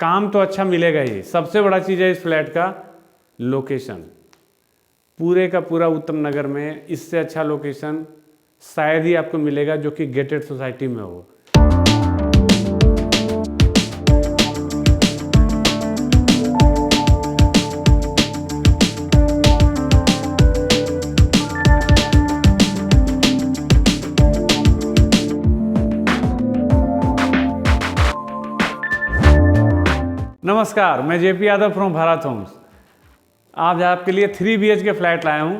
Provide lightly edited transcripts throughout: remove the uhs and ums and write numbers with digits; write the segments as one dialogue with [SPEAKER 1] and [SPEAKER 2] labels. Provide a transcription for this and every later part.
[SPEAKER 1] काम तो अच्छा मिलेगा ही, सबसे बड़ा चीज़ है इस फ्लैट का लोकेशन। पूरे का पूरा उत्तम नगर में इससे अच्छा लोकेशन शायद ही आपको मिलेगा जो कि गेटेड सोसाइटी में हो। नमस्कार, मैं JP Yadav from Bharat Homes. आज आपके लिए 3 BHK फ्लैट लाया हूँ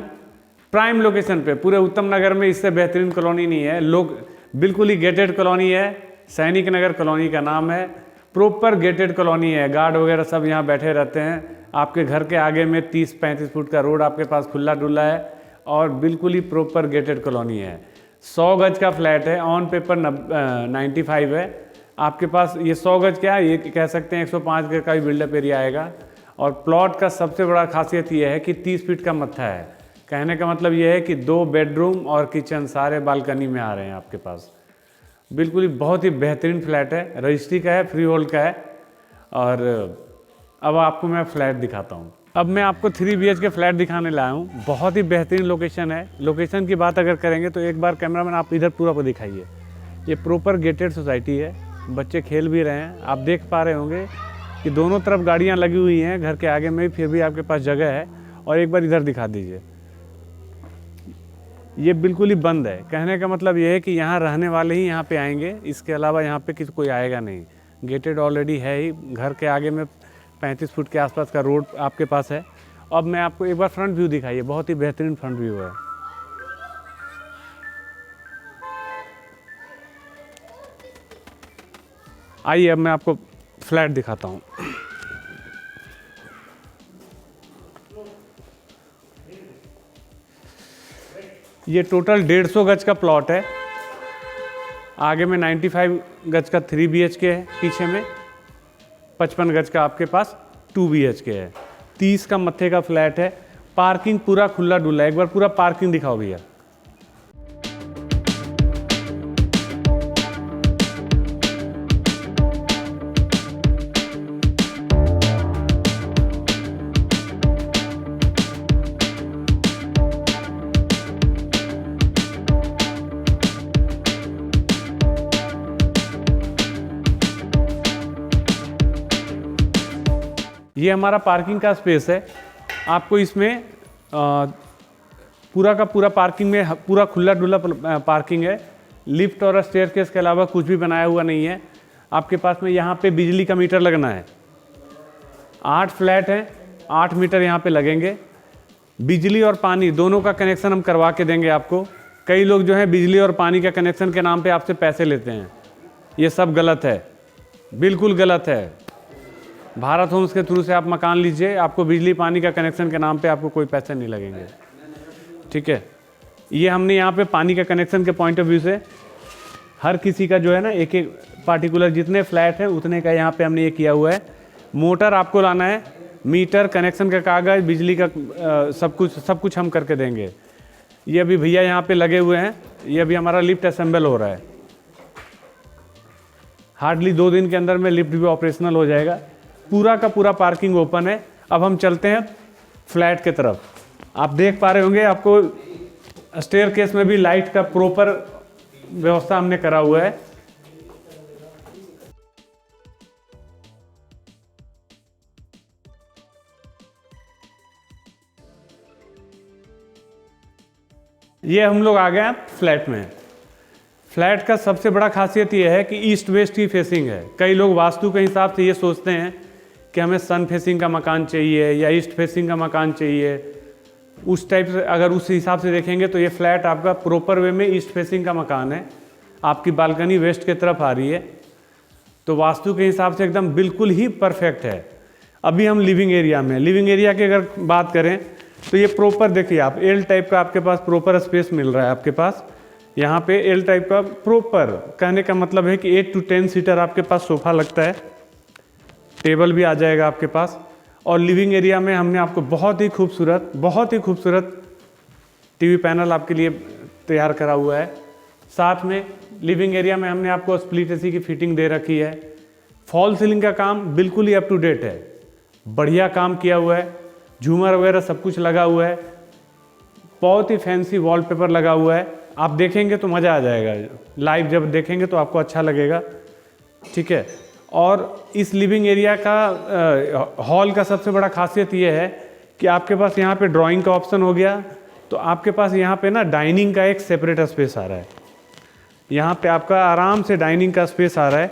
[SPEAKER 1] प्राइम लोकेशन पे। पूरे उत्तम नगर में इससे बेहतरीन कॉलोनी नहीं है। लोग बिल्कुल ही गेटेड कॉलोनी है, सैनिक नगर कॉलोनी का नाम है। प्रॉपर गेटेड कॉलोनी है, गार्ड वगैरह सब यहाँ बैठे रहते हैं। आपके घर के आगे में 30-35 फुट का रोड आपके पास खुला डुला है और बिल्कुल ही प्रॉपर गेटेड कॉलोनी है। 100 गज का फ्लैट है, ऑन पेपर 95 है। आपके पास ये 100 गज क्या है, ये कह सकते हैं 105 गज का भी बिल्डअप एरिया आएगा। और प्लॉट का सबसे बड़ा खासियत ये है कि 30 फीट का मत्था है। कहने का मतलब ये है कि 2 बेडरूम और किचन सारे बालकनी में आ रहे हैं आपके पास। बिल्कुल ही बहुत ही बेहतरीन फ्लैट है, रजिस्ट्री का है, फ्री होल्ड का है। और अब आपको मैं फ्लैट दिखाता हूँ। अब मैं आपको 3 BHK फ्लैट दिखाने लाया हूँ। बहुत ही बेहतरीन लोकेशन है। लोकेशन की बात अगर करेंगे तो एक बार कैमरामैन आप इधर पूरा को दिखाइए। ये प्रॉपर गेटेड सोसाइटी है, बच्चे खेल भी रहे हैं। आप देख पा रहे होंगे कि दोनों तरफ गाड़ियां लगी हुई हैं घर के आगे में, फिर भी आपके पास जगह है। और एक बार इधर दिखा दीजिए, ये बिल्कुल ही बंद है। कहने का मतलब ये है कि यहाँ रहने वाले ही यहाँ पे आएंगे, इसके अलावा यहाँ पे किसी कोई आएगा नहीं। गेटेड ऑलरेडी है ही। घर के आगे में 35 फुट के आसपास का रोड आपके पास है। अब मैं आपको एक बार फ्रंट व्यू दिखाइए, बहुत ही बेहतरीन फ्रंट व्यू है। आइए अब मैं आपको फ्लैट दिखाता हूँ। ये टोटल 150 गज का प्लॉट है। आगे में 95 गज का 3 BHK है, पीछे में 55 गज का आपके पास 2 BHK है। 30 का मत्थे का फ्लैट है। पार्किंग पूरा खुला डुला है। एक बार पूरा पार्किंग दिखाओ भैया। ये हमारा पार्किंग का स्पेस है। आपको इसमें पूरा का पूरा पार्किंग में पूरा खुला डुला पार्किंग है। लिफ्ट और स्टेयरकेस के अलावा कुछ भी बनाया हुआ नहीं है। आपके पास में यहाँ पे बिजली का मीटर लगना है। 8 फ्लैट हैं, 8 मीटर यहाँ पे लगेंगे। बिजली और पानी दोनों का कनेक्शन हम करवा के देंगे आपको। कई लोग जो है बिजली और पानी का कनेक्शन के नाम पे आपसे पैसे लेते हैं, ये सब गलत है, बिल्कुल गलत है। भारत होम्स के थ्रू से आप मकान लीजिए, आपको बिजली पानी का कनेक्शन के नाम पे आपको कोई पैसे नहीं लगेंगे, ठीक है। ये हमने यहाँ पे पानी का कनेक्शन के पॉइंट ऑफ व्यू से हर किसी का जो है ना एक एक पार्टिकुलर जितने फ्लैट हैं उतने का यहाँ पे हमने ये किया हुआ है। मोटर आपको लाना है, मीटर, कनेक्शन का कागज़, बिजली का सब कुछ हम करके देंगे। ये अभी भैया यहाँ पे लगे हुए हैं। ये अभी हमारा लिफ्ट असेंबल हो रहा है। हार्डली 2 दिन के अंदर में लिफ्ट भी ऑपरेशनल हो जाएगा। पूरा का पूरा पार्किंग ओपन है। अब हम चलते हैं फ्लैट के तरफ। आप देख पा रहे होंगे आपको स्टेयरकेस में भी लाइट का प्रॉपर व्यवस्था हमने करा हुआ है। ये हम लोग आ गए हैं फ्लैट में। फ्लैट का सबसे बड़ा खासियत ये है कि ईस्ट वेस्ट की फेसिंग है। कई लोग वास्तु के हिसाब से ये सोचते हैं कि हमें सन फेसिंग का मकान चाहिए या ईस्ट फेसिंग का मकान चाहिए। उस टाइप से अगर उस हिसाब से देखेंगे तो ये फ्लैट आपका प्रॉपर वे में ईस्ट फेसिंग का मकान है। आपकी बालकनी वेस्ट की तरफ आ रही है, तो वास्तु के हिसाब से एकदम बिल्कुल ही परफेक्ट है। अभी हम लिविंग एरिया में, लिविंग एरिया की अगर बात करें तो ये प्रॉपर देखिए आप, एल टाइप का आपके पास प्रॉपर स्पेस मिल रहा है। आपके पास यहाँ पे एल टाइप का प्रॉपर, कहने का मतलब है कि 8 to 10 सीटर आपके पास सोफा लगता है। टेबल भी आ जाएगा आपके पास। और लिविंग एरिया में हमने आपको बहुत ही खूबसूरत टीवी पैनल आपके लिए तैयार करा हुआ है। साथ में लिविंग एरिया में हमने आपको स्प्लिट एसी की फिटिंग दे रखी है। फॉल सीलिंग का काम बिल्कुल ही अप टू डेट है, बढ़िया काम किया हुआ है, झूमर वगैरह सब कुछ लगा हुआ है, बहुत ही फैंसी वॉलपेपर लगा हुआ है। आप देखेंगे तो मज़ा आ जाएगा, लाइव जब देखेंगे तो आपको अच्छा लगेगा, ठीक है। और इस लिविंग एरिया का हॉल का सबसे बड़ा खासियत ये है कि आपके पास यहाँ पे ड्राइंग का ऑप्शन हो गया, तो आपके पास यहाँ पे ना डाइनिंग का एक सेपरेट स्पेस आ रहा है। यहाँ पे आपका आराम से डाइनिंग का स्पेस आ रहा है,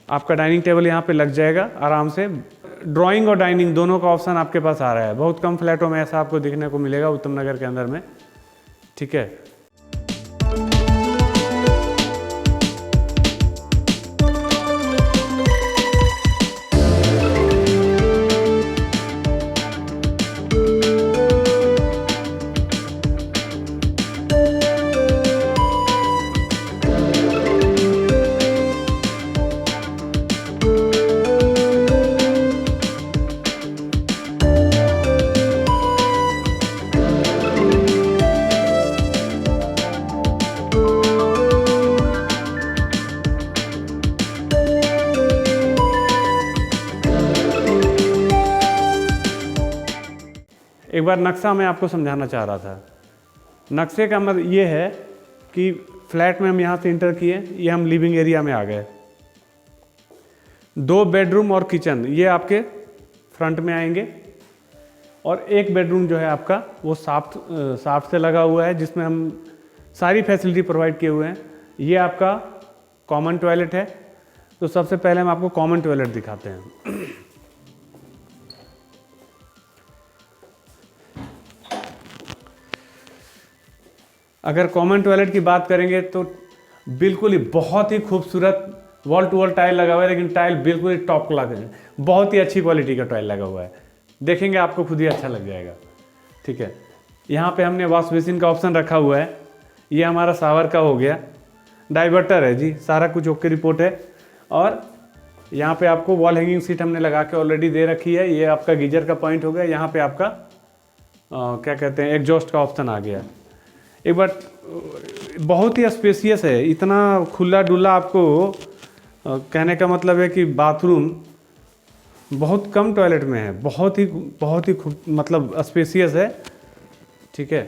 [SPEAKER 1] आपका डाइनिंग टेबल यहाँ पे लग जाएगा आराम से। ड्राइंग और डाइनिंग दोनों का ऑप्शन आपके पास आ रहा है। बहुत कम फ्लैटों में ऐसा आपको देखने को मिलेगा उत्तम नगर के अंदर में, ठीक है। एक बार नक्शा मैं आपको समझाना चाह रहा था। नक्शे का मतलब ये है कि फ्लैट में हम यहाँ से इंटर किए, ये हम लिविंग एरिया में आ गए। 2 बेडरूम और किचन ये आपके फ्रंट में आएंगे, और एक बेडरूम जो है आपका वो साफ्ट से लगा हुआ है, जिसमें हम सारी फैसिलिटी प्रोवाइड किए हुए हैं। ये आपका कॉमन टॉयलेट है। तो सबसे पहले हम आपको कॉमन टॉयलेट दिखाते हैं। अगर कॉमन टॉयलेट की बात करेंगे तो बिल्कुल ही बहुत ही खूबसूरत वॉल टू वॉल टाइल लगा हुआ है, लेकिन टाइल बिल्कुल ही टॉप क्लास है, बहुत ही अच्छी क्वालिटी का टाइल लगा हुआ है। देखेंगे आपको खुद ही अच्छा लग जाएगा, ठीक है। यहाँ पे हमने वॉश बेसिन का ऑप्शन रखा हुआ है। ये हमारा शावर का हो गया, डाइवर्टर है जी, सारा कुछ ओके रिपोर्ट है। और यहाँ पे आपको वॉल हैंगिंग सीट हमने लगा के ऑलरेडी दे रखी है। ये आपका गीजर का पॉइंट हो गया। यहाँ पे आपका क्या कहते हैं, एग्जॉस्ट का ऑप्शन आ गया। एक बार बहुत ही स्पेसियस है, इतना खुला डुला। आपको कहने का मतलब है कि बाथरूम बहुत कम टॉयलेट में है, बहुत ही मतलब स्पेसियस है, ठीक है।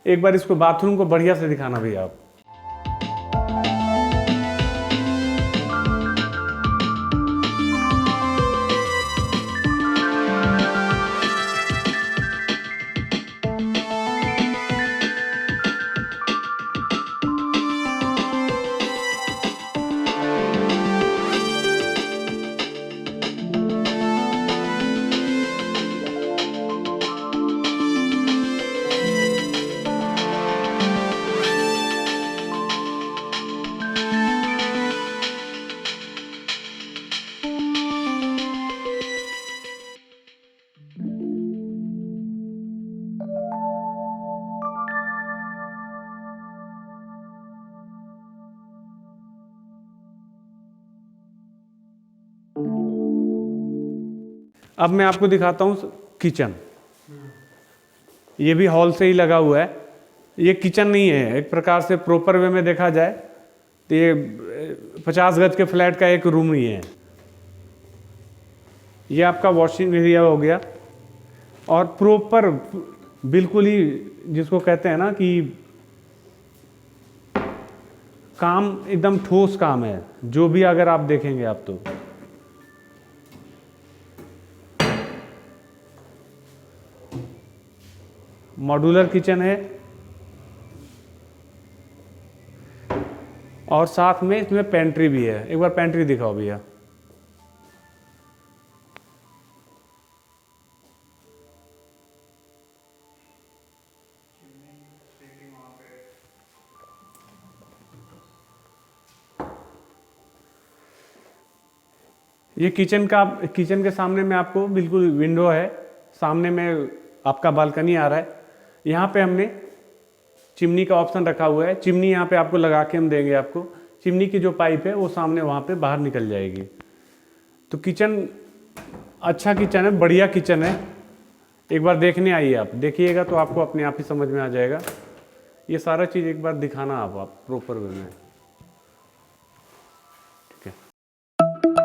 [SPEAKER 1] एक बार इसको बाथरूम को बढ़िया से दिखाना भैया आप। अब मैं आपको दिखाता हूँ किचन। ये भी हॉल से ही लगा हुआ है। ये किचन नहीं है, एक प्रकार से प्रॉपर वे में देखा जाए तो ये 50 गज के फ्लैट का एक रूम ही है। ये आपका वॉशिंग एरिया हो गया, और प्रॉपर बिल्कुल ही जिसको कहते हैं ना कि काम एकदम ठोस काम है, जो भी अगर आप देखेंगे आप तो। मॉड्यूलर किचन है, और साथ में इसमें पेंट्री भी है। एक बार पेंट्री दिखाओ भैया। ये किचन के सामने में आपको बिल्कुल विंडो है, सामने में आपका बालकनी आ रहा है। यहाँ पे हमने चिमनी का ऑप्शन रखा हुआ है। चिमनी यहाँ पे आपको लगा के हम देंगे आपको। चिमनी की जो पाइप है वो सामने वहाँ पे बाहर निकल जाएगी। तो किचन अच्छा किचन है, बढ़िया किचन है। एक बार देखने आइए, आप देखिएगा तो आपको अपने आप ही समझ में आ जाएगा। ये सारा चीज़ एक बार दिखाना आप प्रॉपर वे में, ठीक है।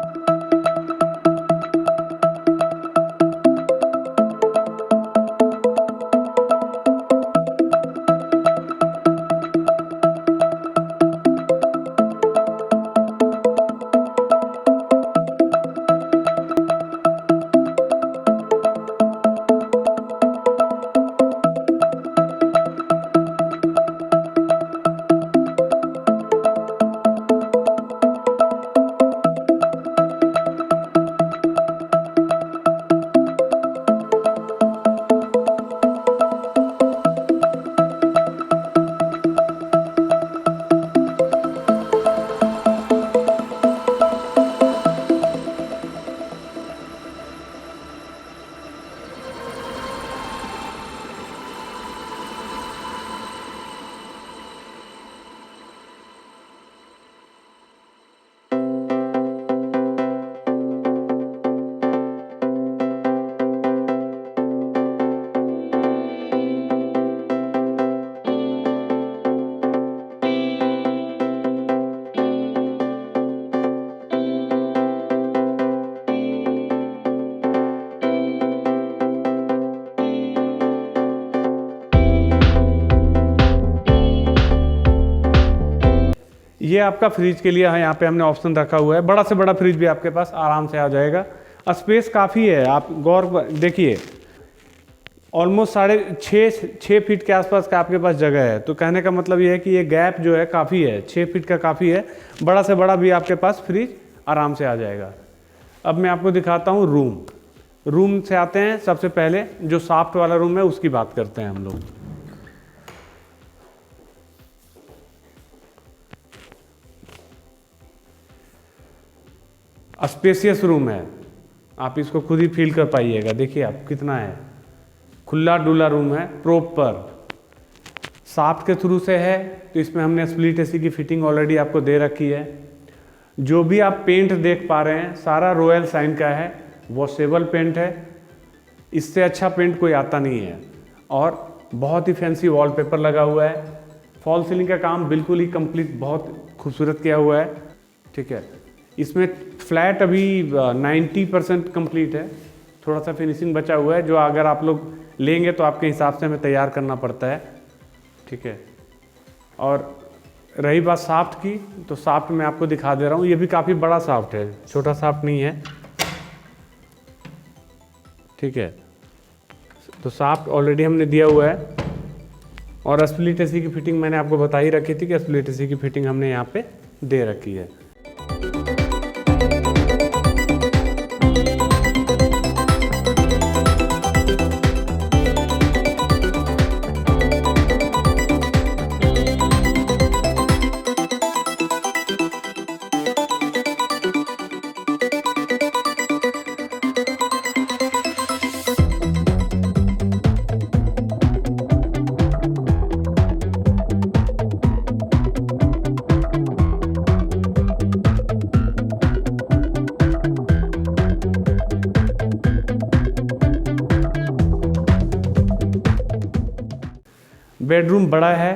[SPEAKER 1] ये आपका फ्रिज के लिए है, यहाँ पे हमने ऑप्शन रखा हुआ है। बड़ा से बड़ा फ्रिज भी आपके पास आराम से आ जाएगा। स्पेस काफ़ी है, आप गौर देखिए, ऑलमोस्ट 6.5 फीट के आसपास का आपके पास जगह है। तो कहने का मतलब ये है कि ये गैप जो है काफ़ी है, 6 फीट का काफ़ी है। बड़ा से बड़ा भी आपके पास फ्रिज आराम से आ जाएगा। अब मैं आपको दिखाता हूँ रूम से आते हैं। सबसे पहले जो सॉफ्ट वाला रूम है उसकी बात करते हैं हम लोग। स्पेसियस रूम है, आप इसको खुद ही फील कर पाइएगा। देखिए आप कितना है, खुला डुला रूम है, प्रॉपर सॉफ्ट के थ्रू से है। तो इसमें हमने स्प्लिट एसी की फिटिंग ऑलरेडी आपको दे रखी है। जो भी आप पेंट देख पा रहे हैं सारा रॉयल साइन का है, वॉशेबल पेंट है। इससे अच्छा पेंट कोई आता नहीं है। और बहुत ही फैंसी वॉलपेपर लगा हुआ है। फॉल सीलिंग का काम बिल्कुल ही कंप्लीट, बहुत खूबसूरत किया हुआ है। ठीक है, इसमें फ्लैट अभी 90% कंप्लीट है, थोड़ा सा फिनिशिंग बचा हुआ है जो अगर आप लोग लेंगे तो आपके हिसाब से हमें तैयार करना पड़ता है। ठीक है, और रही बात सॉफ्ट की, तो सॉफ्ट मैं आपको दिखा दे रहा हूँ। ये भी काफ़ी बड़ा सॉफ्ट है, छोटा सॉफ्ट नहीं है। ठीक है, तो सॉफ्ट ऑलरेडी हमने दिया हुआ है। और स्प्लिट एसी की फिटिंग मैंने आपको बता ही रखी थी कि स्प्लिट एसी की फिटिंग हमने यहाँ पे दे रखी है। बेडरूम बड़ा है,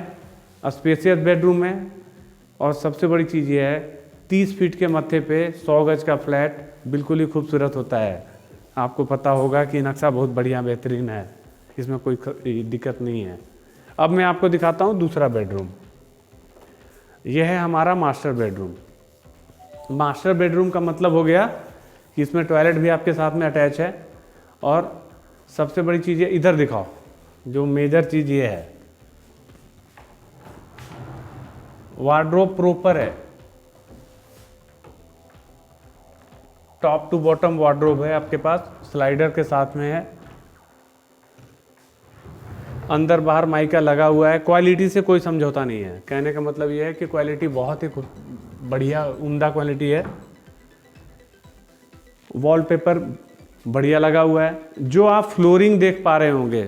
[SPEAKER 1] स्पेशियस बेडरूम है। और सबसे बड़ी चीज़ ये है, 30 फीट के मत्थे पे 100 गज का फ्लैट बिल्कुल ही खूबसूरत होता है। आपको पता होगा कि नक्शा बहुत बढ़िया बेहतरीन है, इसमें कोई दिक्कत नहीं है। अब मैं आपको दिखाता हूँ दूसरा बेडरूम। यह है हमारा मास्टर बेडरूम। मास्टर बेडरूम का मतलब हो गया कि इसमें टॉयलेट भी आपके साथ में अटैच है। और सबसे बड़ी चीज़ है, इधर दिखाओ, जो मेजर चीज़ ये है, वार्डरोब प्रॉपर है, टॉप टू बॉटम वार्डरोब है आपके पास, स्लाइडर के साथ में है। अंदर बाहर माइका लगा हुआ है। क्वालिटी से कोई समझौता नहीं है। कहने का मतलब ये है कि क्वालिटी बहुत ही बढ़िया, उम्दा क्वालिटी है। वॉलपेपर बढ़िया लगा हुआ है। जो आप फ्लोरिंग देख पा रहे होंगे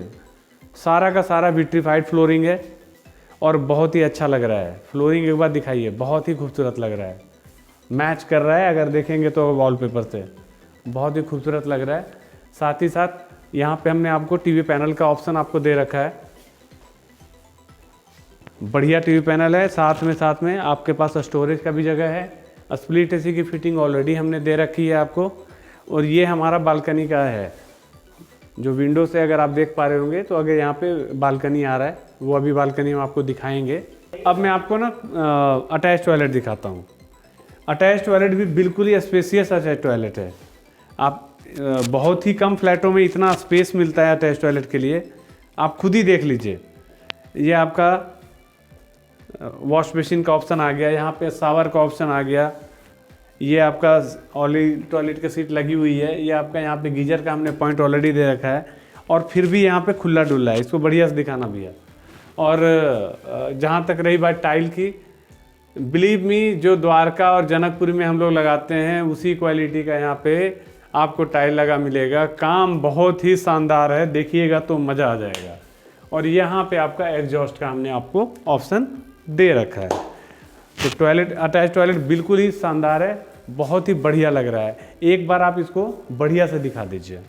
[SPEAKER 1] सारा का सारा विट्रीफाइड फ्लोरिंग है और बहुत ही अच्छा लग रहा है। फ्लोरिंग एक बार दिखाइए, बहुत ही खूबसूरत लग रहा है, मैच कर रहा है। अगर देखेंगे तो वॉलपेपर से बहुत ही खूबसूरत लग रहा है। साथ ही साथ यहाँ पे हमने आपको टीवी पैनल का ऑप्शन आपको दे रखा है। बढ़िया टीवी पैनल है। साथ में आपके पास स्टोरेज का भी जगह है। स्प्लिट एसी की फिटिंग ऑलरेडी हमने दे रखी है आपको। और ये हमारा बालकनी का है, जो विंडो से अगर आप देख पा रहे होंगे तो अगर यहाँ पे बालकनी आ रहा है, वो अभी बालकनी में आपको दिखाएंगे। अब मैं आपको ना अटैच टॉयलेट दिखाता हूँ। अटैच टॉयलेट भी बिल्कुल ही स्पेसियस अटैच टॉयलेट है। आप बहुत ही कम फ्लैटों में इतना स्पेस मिलता है अटैच टॉयलेट के लिए, आप खुद ही देख लीजिए। ये आपका वॉश बेसिन का ऑप्शन आ गया, यहाँ पे शावर का ऑप्शन आ गया। ये आपका ऑलरेडी टॉयलेट की सीट लगी हुई है। ये आपका यहाँ पे गीजर का हमने पॉइंट ऑलरेडी दे रखा है। और फिर भी यहाँ पे खुला डुल्ला है, इसको बढ़िया से दिखाना भी है। और जहाँ तक रही बात टाइल की, बिलीव मी, जो द्वारका और जनकपुरी में हम लोग लगाते हैं उसी क्वालिटी का यहाँ पे आपको टाइल लगा मिलेगा। काम बहुत ही शानदार है, देखिएगा तो मज़ा आ जाएगा। और यहाँ पे आपका एग्जॉस्ट का हमने आपको ऑप्शन दे रखा है। तो टॉयलेट, अटैच टॉयलेट बिल्कुल ही शानदार है, बहुत ही बढ़िया लग रहा है। एक बार आप इसको बढ़िया से दिखा दीजिए।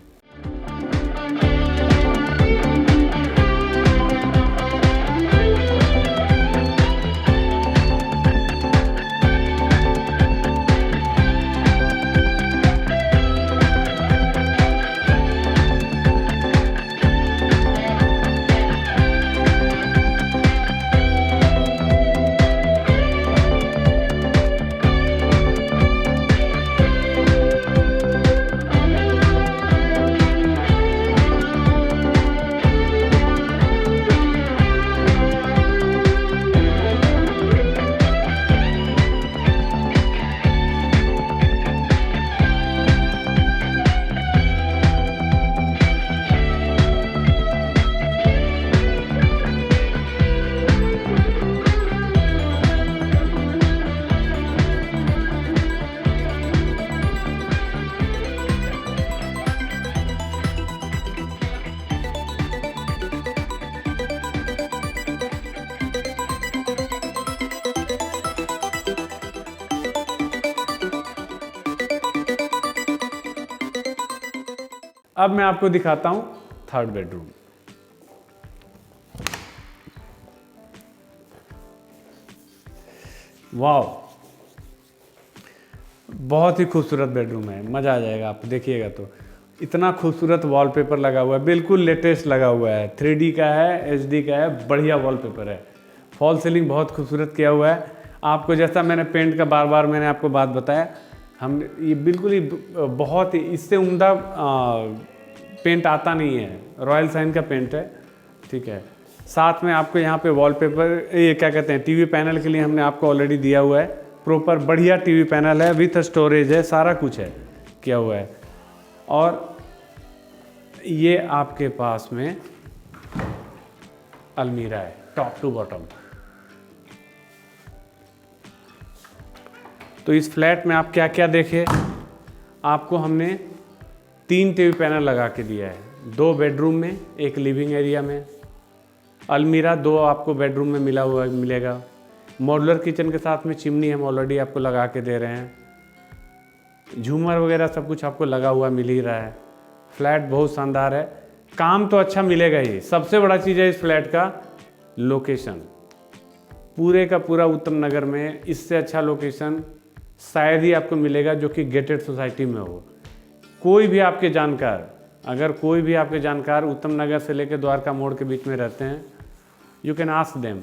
[SPEAKER 1] अब मैं आपको दिखाता हूँ थर्ड बेडरूम। वाह, बहुत ही खूबसूरत बेडरूम है, मज़ा आ जाएगा आप देखिएगा तो। इतना खूबसूरत वॉलपेपर लगा हुआ है, बिल्कुल लेटेस्ट लगा हुआ है, 3D का है, HD का है, बढ़िया वॉलपेपर है। फॉल सीलिंग बहुत खूबसूरत किया हुआ है। आपको जैसा मैंने पेंट का बार बार मैंने आपको बात बताया, हम ये बिल्कुल ही बहुत ही इससे उम्दा पेंट आता नहीं है, रॉयल साइन का पेंट है, ठीक है। साथ में आपको यहाँ पे वॉलपेपर, ये क्या कहते हैं, टीवी पैनल के लिए हमने आपको ऑलरेडी दिया हुआ है, प्रॉपर बढ़िया टीवी पैनल है, विथ स्टोरेज है, सारा कुछ है किया हुआ है। और ये आपके पास में अलमीरा है टॉप टू बॉटम। तो इस फ्लैट में आप क्या क्या देखे, आपको हमने 3 टीवी पैनल लगा के दिया है, 2 बेडरूम में, 1 लिविंग एरिया में। अलमीरा 2 आपको बेडरूम में मिलेगा। मॉड्यूलर किचन के साथ में चिमनी हम ऑलरेडी आपको लगा के दे रहे हैं। झूमर वगैरह सब कुछ आपको लगा हुआ मिल ही रहा है। फ्लैट बहुत शानदार है, काम तो अच्छा मिलेगा ही। सबसे बड़ा चीज़ है इस फ्लैट का लोकेशन, पूरे का पूरा उत्तम नगर में इससे अच्छा लोकेशन शायद ही आपको मिलेगा जो कि गेटेड सोसाइटी में हो। कोई भी आपके जानकार, अगर कोई भी आपके जानकार उत्तम नगर से लेकर द्वारका मोड़ के बीच में रहते हैं, यू कैन आस्क देम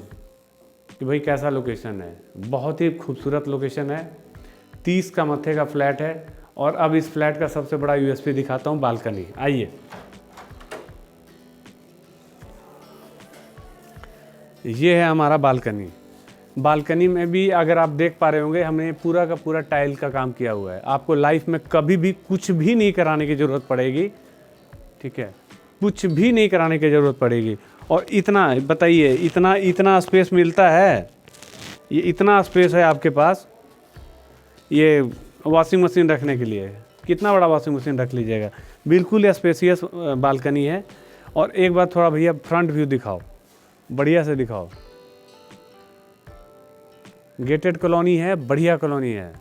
[SPEAKER 1] कि भाई कैसा लोकेशन है। बहुत ही खूबसूरत लोकेशन है, 30 का मत्थे का फ्लैट है। और अब इस फ्लैट का सबसे बड़ा यूएसपी दिखाता हूँ, बालकनी। आइए, ये है हमारा बालकनी। बालकनी में भी अगर आप देख पा रहे होंगे, हमने पूरा का पूरा टाइल का काम किया हुआ है। आपको लाइफ में कभी भी कुछ भी नहीं कराने की ज़रूरत पड़ेगी, ठीक है, कुछ भी नहीं कराने की ज़रूरत पड़ेगी। और इतना बताइए, इतना स्पेस मिलता है, ये इतना स्पेस है आपके पास। ये वॉशिंग मशीन रखने के लिए, कितना बड़ा वॉशिंग मशीन रख लीजिएगा, बिल्कुल स्पेसियस बालकनी है। और एक बार थोड़ा भैया फ्रंट व्यू दिखाओ, बढ़िया से दिखाओ। गेटेड कॉलोनी है, बढ़िया कॉलोनी है।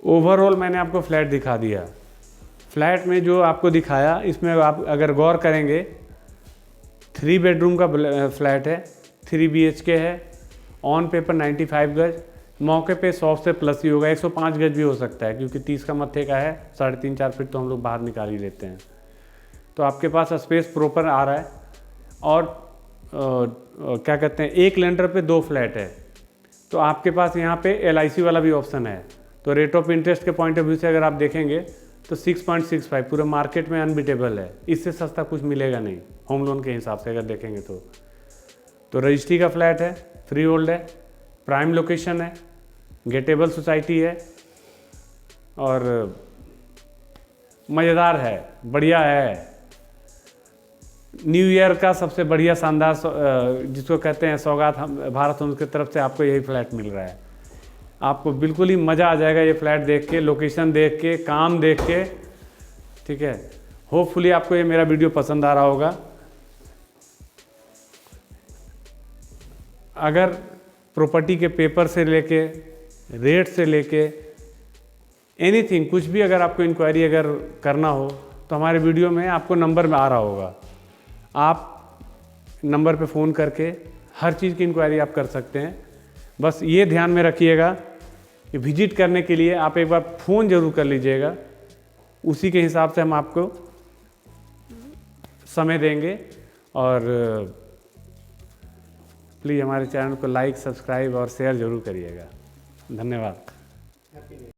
[SPEAKER 1] ओवरऑल मैंने आपको फ्लैट दिखा दिया। फ्लैट में जो आपको दिखाया, इसमें आप अगर गौर करेंगे, 3 बेडरूम का फ्लैट है, 3 BHK है, ऑन पेपर 95 गज, मौके पे 100 से प्लस ही होगा, 105 गज भी हो सकता है, क्योंकि 30 का मत्थे का है, 3.5-4 फीट तो हम लोग बाहर निकाल ही लेते हैं। तो आपके पास स्पेस प्रॉपर आ रहा है। और क्या कहते हैं, 1 लेंटर पे 2 फ्लैट है, तो आपके पास यहाँ पे LIC वाला भी ऑप्शन है। तो रेट ऑफ इंटरेस्ट के पॉइंट ऑफ व्यू से अगर आप देखेंगे तो 6.65 पूरे मार्केट में अनबीटेबल है, इससे सस्ता कुछ मिलेगा नहीं होम लोन के हिसाब से अगर देखेंगे तो रजिस्ट्री का फ्लैट है, फ्री होल्ड है, प्राइम लोकेशन है, गेटेबल सोसाइटी है और मज़ेदार है, बढ़िया है। न्यू ईयर का सबसे बढ़िया शानदार जिसको कहते हैं सौगात भारत होम्स की तरफ से आपको यही फ्लैट मिल रहा है। आपको बिल्कुल ही मज़ा आ जाएगा ये फ्लैट देख के, लोकेशन देख के, काम देख के, ठीक है। होपफुली आपको ये मेरा वीडियो पसंद आ रहा होगा। अगर प्रॉपर्टी के पेपर से लेके, रेट से लेके, एनीथिंग कुछ भी अगर आपको इंक्वायरी अगर करना हो तो हमारे वीडियो में आपको नंबर में आ रहा होगा, आप नंबर पे फ़ोन करके हर चीज़ की इंक्वायरी आप कर सकते हैं। बस ये ध्यान में रखिएगा कि विजिट करने के लिए आप एक बार फ़ोन ज़रूर कर लीजिएगा, उसी के हिसाब से हम आपको समय देंगे। और प्लीज़ हमारे चैनल को लाइक, सब्सक्राइब और शेयर ज़रूर करिएगा। धन्यवाद।